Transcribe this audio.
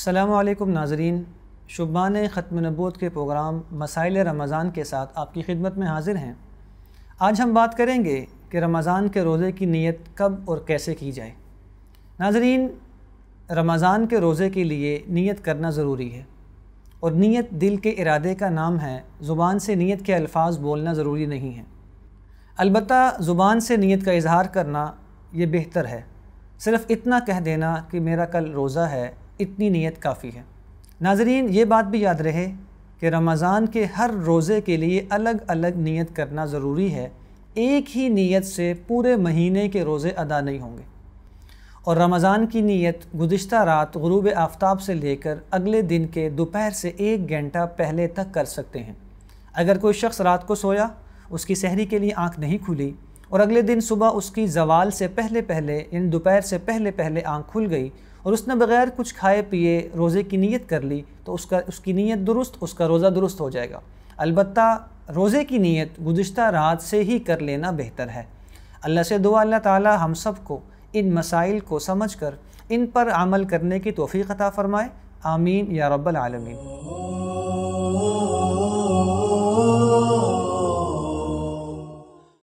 السلام علیکم ناظرین، شبان ختم نبوت کے پروگرام مسائل رمضان کے ساتھ آپ کی خدمت میں حاضر ہیں۔ آج ہم بات کریں گے کہ رمضان کے روزے کی نیت کب اور کیسے کی جائے۔ ناظرین، رمضان کے روزے کے لیے نیت کرنا ضروری ہے، اور نیت دل کے ارادے کا نام ہے۔ زبان سے نیت کے الفاظ بولنا ضروری نہیں ہے، البتہ زبان سے نیت کا اظہار کرنا یہ بہتر ہے۔ صرف اتنا کہہ دینا کہ میرا کل روزہ ہے، اتنی نیت کافی ہے۔ ناظرین، یہ بات بھی یاد رہے کہ رمضان کے ہر روزے کے لیے الگ الگ نیت کرنا ضروری ہے۔ ایک ہی نیت سے پورے مہینے کے روزے ادا نہیں ہوں گے، اور رمضان کی نیت گزشتہ رات غروب آفتاب سے لے کر اگلے دن کے دوپہر سے 1 گھنٹہ پہلے تک کر سکتے ہیں۔ اگر کوئی شخص رات کو سویا، اس کی سحری کے لیے آنکھ نہیں کھلی، اور اگلے دن صبح اس کی زوال سے پہلے یعنی دوپہر سے پہلے آنکھ کھل گئی اور اس نے بغیر کچھ کھائے پیے روزے کی نیت کر لی، تو اس کی نیت درست، اس کا روزہ درست ہو جائے گا۔ البتہ روزے کی نیت گزشتہ رات سے ہی کر لینا بہتر ہے۔ اللہ سے دعا اللہ تعالی ہم سب کو ان مسائل کو سمجھ کر ان پر عمل کرنے کی توفیق عطا فرمائے۔ آمین یا رب العالمین۔